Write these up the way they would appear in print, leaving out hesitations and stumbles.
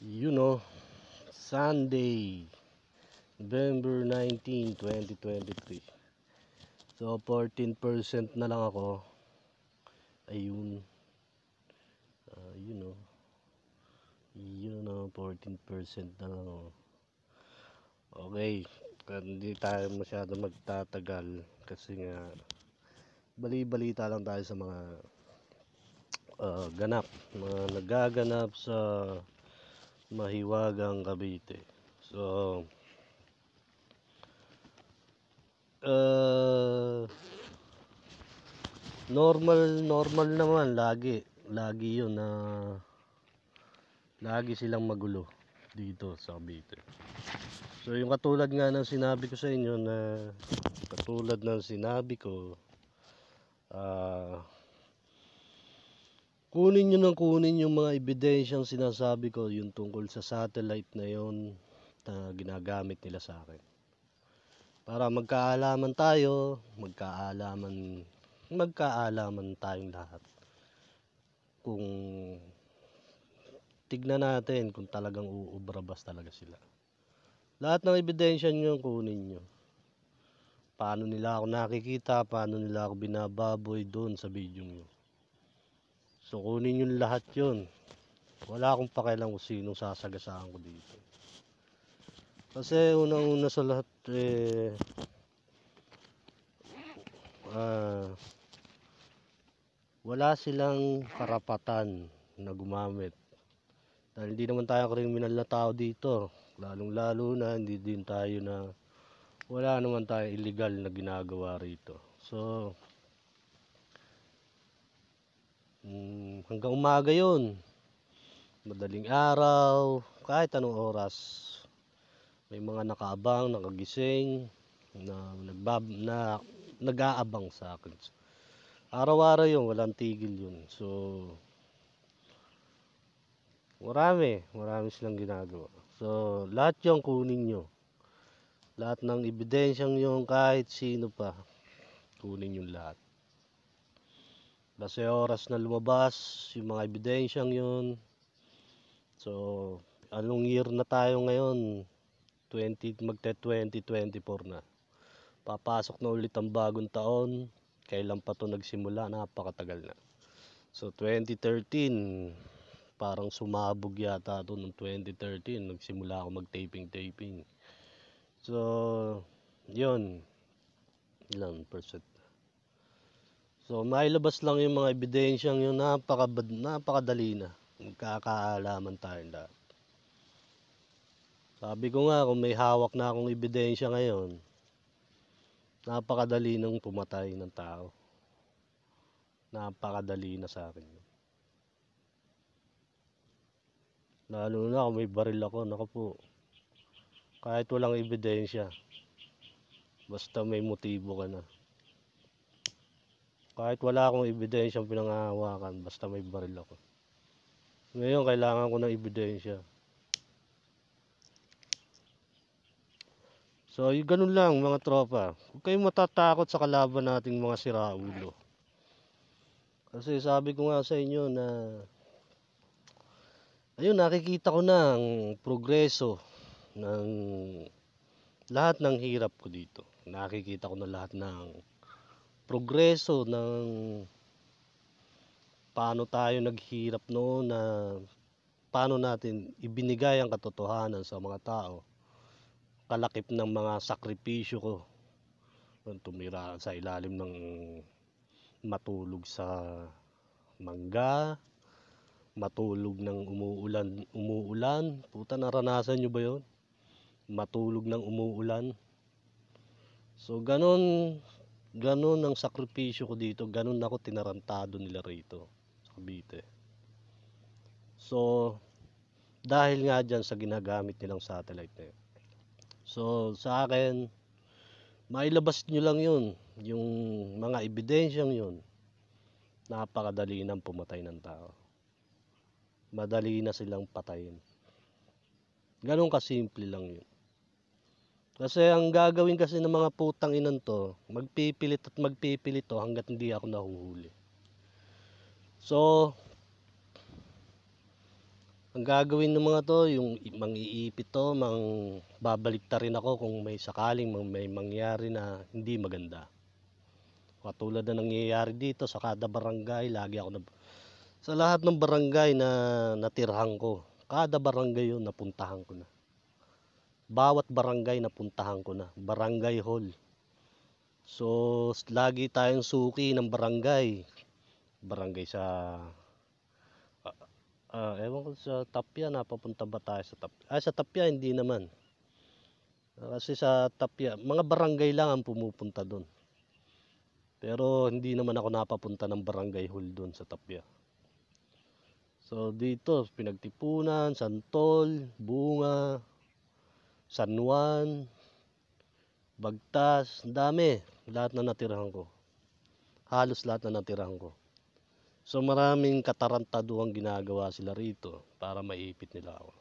You know, Sunday, November 19, 2023. So, 14% na lang ako. Ayun. You know, 14% na lang ako. Okay. Hindi tayo masyado magtatagal kasi nga bali-balita lang tayo sa mga mga nagaganap sa Mahiwagang Cavite. So, normal naman lagi yun na lagi silang magulo dito sa Cavite. So yung katulad nga ng sinabi ko sa inyo kunin nyo ng kunin yung mga ebidensyang sinasabi ko, yung tungkol sa satellite na yon na ginagamit nila sa akin. Para magkaalaman tayong lahat. Kung tignan natin kung talagang uubrabas talaga sila. Lahat ng ebidensya nyo, kunin nyo. Paano nila ako nakikita, paano nila ako binababoy doon sa video nyo. So kunin nyo lahat yun. Wala akong pakialam kung sinong sasagasaan ko dito. Kasi unang-una sa lahat wala silang karapatan na gumamit. Dahil hindi naman tayo kriminal na tao dito. Lalong-lalo na hindi din tayo wala naman tayo illegal na ginagawa rito. So hanggang umaga yun, madaling araw, kahit anong oras, may mga nakaabang, nakagising na nag-aabang sa akin. Araw-araw yun, walang tigil yun. So marami silang ginagawa. So lahat yung kunin nyo, lahat ng ebidensyang yung kahit sino pa, kunin yung lahat. Kasi oras na lumabas yung mga ebidensyang yun. So anong year na tayo ngayon? 2024 na. Papasok na ulit ang bagong taon. Kailan pa to nagsimula? Napakatagal na. So 2013, parang sumabog yata to noong 2013. Nagsimula ako mag-taping. So yun, ilang percent. So mailabas lang yung mga ebidensyang yun, napakadali na. Magkakaalaman tayong lahat. Sabi ko nga, kung may hawak na akong ebidensya ngayon, napakadali nang pumatay ng tao. Napakadali na sa akin. Lalo na kung may baril ako, naku po. Kahit walang ebidensya, basta may motibo ka na. Kahit wala akong ebidensyang pinangahawakan, basta may baril ako. Ngayon, kailangan ko ng ebidensya. So, ganun lang mga tropa. Huwag kayong matatakot sa kalaban nating mga siraulo. Kasi sabi ko nga sa inyo na ayun, nakikita ko na ang progreso ng lahat ng hirap ko dito. Nakikita ko na lahat ng progreso ng paano tayo naghirap noon, na paano natin ibinigay ang katotohanan sa mga tao. Kalakip ng mga sakripisyo ko, tumira sa ilalim ng matulog sa mangga, matulog ng umuulan. Puta, naranasan nyo ba yun? Matulog ng umuulan. So ganun ang sakripisyo ko dito. Ganun ako tinarantado nila rito sa Cavite. So dahil nga dyan sa ginagamit nilang satellite na yun. So sa akin, mailabas nyo lang yun, yung mga ebidensyang yun. Napakadali nang pumatay ng tao. Madali na silang patayin. Ganun kasimple lang yun. Kasi ang gagawin kasi ng mga putang inan to, magpipilit to hanggat hindi ako nahuhuli. So Ang gagawin ng mga to, yung mang-iipit to, babalik rin ako kung may sakaling may mangyari na hindi maganda. Katulad na nangyayari dito sa kada barangay, lagi ako sa lahat ng barangay na natirhan ko. Kada barangay yun napuntahan ko na. Bawat barangay napuntahan ko na, barangay hall. So lagi tayong suki ng barangay. Barangay sa ewan ko sa Tapia, napapunta ba tayo sa Tapia? Sa Tapia hindi naman. Kasi sa Tapia, mga barangay lang ang pumupunta doon. Pero hindi naman ako napapunta ng barangay hall doon sa Tapia. So dito, Pinagtipunan, Santol, Bunga, San Juan, Bagtas, dami. Lahat na natirahan ko. Halos lahat na natirahan ko. So maraming katarantaduhang ginagawa sila rito para maipit nila ako.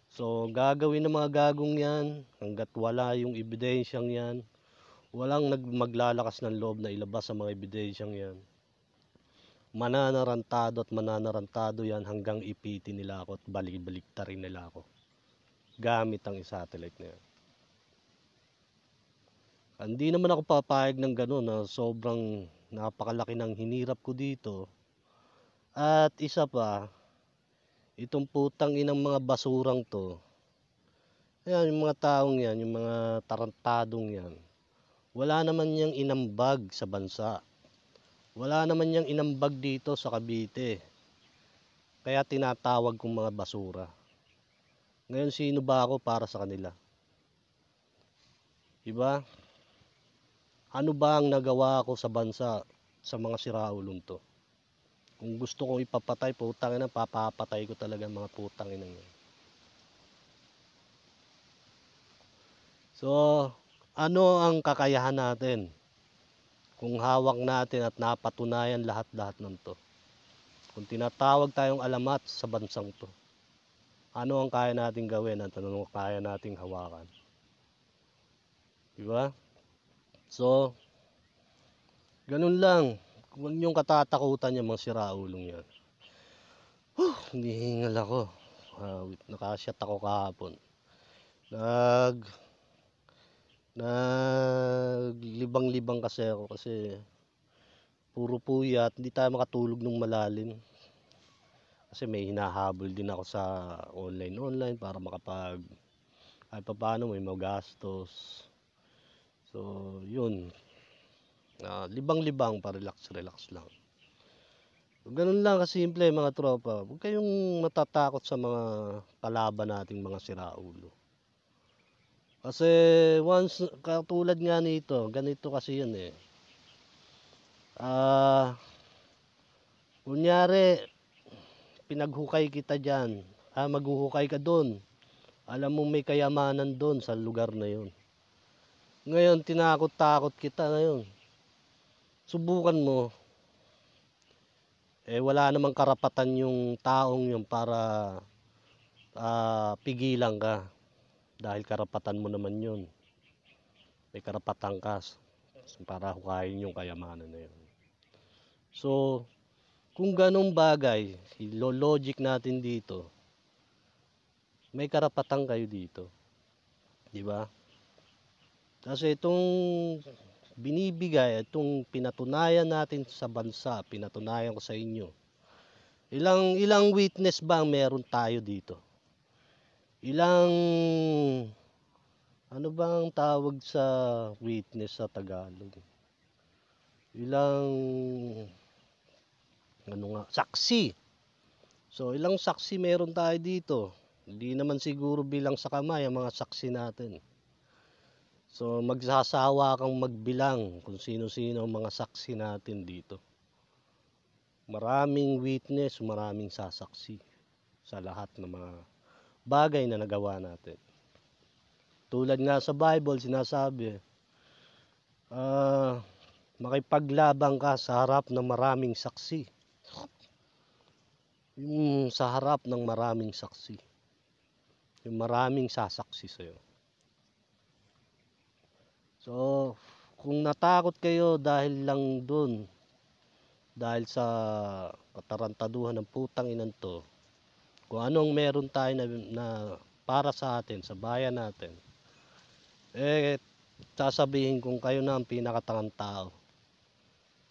So gagawin ng mga gagong yan hanggat wala yung ebidensyang yan. Walang maglalakas ng loob na ilabas sa mga ebidensyang yan. Mananarantado at mananarantado yan hanggang ipitin nila ako at balik-baliktarin nila ako. Gamit ang satellite na yan. Hindi naman ako papayag ng gano'n na sobrang napakalaki ng hinirap ko dito. At isa pa, itong putang inang mga basurang to, ayan, yung mga taong yan, yung mga tarantadong yan, wala naman niyang inambag sa bansa. Wala naman niyang inambag dito sa Cavite. Kaya tinatawag kong mga basura. Ngayon, sino ba ako para sa kanila? Diba? Ano ba ang nagawa ko sa bansa sa mga siraulong to? Kung gusto kong ipapatay, putang ina, papapatay ko talaga mga putang ina yan. So, ano ang kakayahan natin kung hawak natin at napatunayan lahat-lahat ng to? Kung tinatawag tayong alamat sa bansang to, ano ang kaya nating gawin at ano ang kaya nating hawakan? Diba? So, ganun lang. Huwag niyong katatakutan yung mga siraulong yan. Hinihingal ako. Nakasyat ako kahapon. Naglibang-libang kasi ako kasi puro puyat. Hindi tayo makatulog ng malalim. Kasi may hinahabol din ako sa online para ay paano may magastos. So, yun. Libang-libang, relax lang. So, ganun lang kasimple mga tropa. Huwag kayong matatakot sa mga kalaban nating mga siraulo. Kasi once, katulad nga nito, ganito kasi yun eh. Kunyari, pinaghukay kita dyan. Maghuhukay ka doon. Alam mo may kayamanan doon sa lugar na yun. Ngayon, tinakot-takot kita ngayon. Subukan mo. Wala namang karapatan yung taong yun para pigilan ka. Dahil karapatan mo naman yun. May karapatan ka para hukayin yung kayamanan na yun. So, kung ganong bagay, ilo-logic natin dito, may karapatan kayo dito. Diba? Kasi itong binibigay, itong pinatunayan natin sa bansa, pinatunayan ko sa inyo. Ilang witness ba meron tayo dito? Ano bang tawag sa witness sa Tagalog? Saksi. So, ilang saksi meron tayo dito? Hindi naman siguro bilang sa kamay ang mga saksi natin. So, magsasawa kang magbilang kung sino-sino ang mga saksi natin dito. Maraming witness, maraming sasaksi sa lahat ng mga bagay na nagawa natin. Tulad nga sa Bible, sinasabi, makipaglabang ka sa harap ng maraming saksi. Yung sa harap ng maraming saksi. Yung maraming sasaksi sa'yo. So, kung natakot kayo dahil lang dun, dahil sa katarantaduhan ng putang inan to, kung anong meron tayo na para sa atin, sa bayan natin, sasabihin kong kayo na ang pinakatangang tao.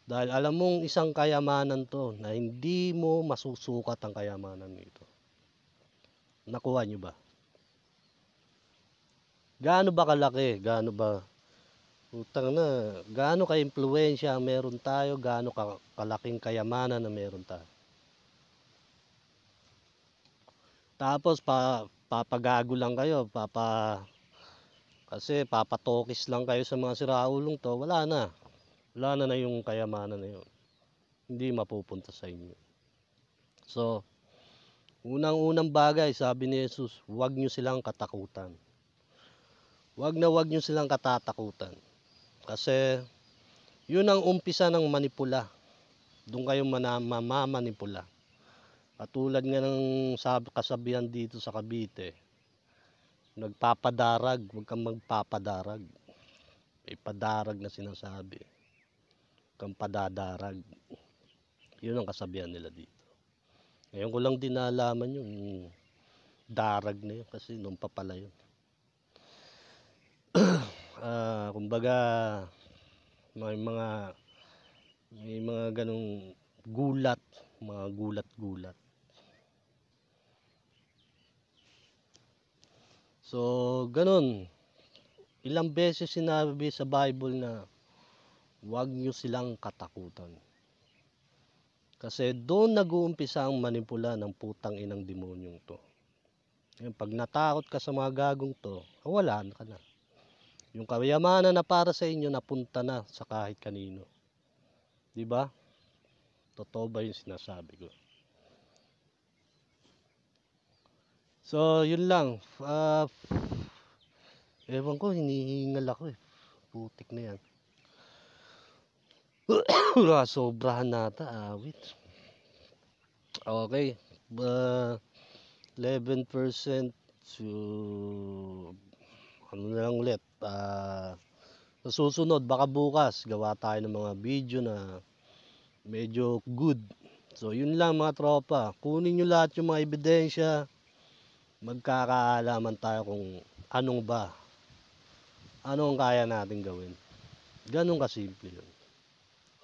Dahil alam mong isang kayamanan to na hindi mo masusukat ang kayamanan nito. Nakuha nyo ba? Gaano ba kalaki? Gaano ba? Utang na, gaano ka-impluwensya ang meron tayo? Gaano kalaking kayamanan na meron tayo? Tapos papagago lang kayo, kasi papatokis lang kayo sa mga siraulong to, wala na. Wala na yung kayamanan na yun. Hindi mapupunta sa inyo. So, unang-unang bagay, sabi ni Jesus, huwag nyo silang katakutan. Huwag nyo silang katatakutan. Kasi, yun ang umpisa ng manipula. Doon kayo mamamanipula. Katulad nga ng kasabihan dito sa Cavite, nagpapadarag, huwag kang magpapadarag. May padarag na sinasabi. Huwag kang padadarag. Yun ang kasabihan nila dito. Ngayon ko lang din naalaman yung darag na yun kasi nung pa pala yun. Kumbaga may mga ganong gulat, mga gulat-gulat. So, ganun. Ilang beses sinabi sa Bible na huwag nyo silang katakutan. Kasi doon nag-uumpisa ang manipula ng putang inang demonyong to. Pag natakot ka sa mga gagong to, kawalan ka na. Yung kayamanan na para sa inyo napunta na sa kahit kanino. 'Di ba? Totoo ba yung sinasabi ko? So, yun lang. Ewan ko, hinihingal ako eh. Putik na yan. Sobrahan nata, awit. Okay. 11% to ano na lang ulit. Sa susunod, baka bukas, gawa tayo ng mga video na medyo good. So, yun lang mga tropa. Kunin nyo lahat yung mga ebidensya. Magkakaalaman tayo kung anong ang kaya natin gawin. Ganun kasimple yun.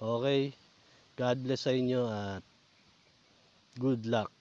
Okay? God bless sa inyo at good luck.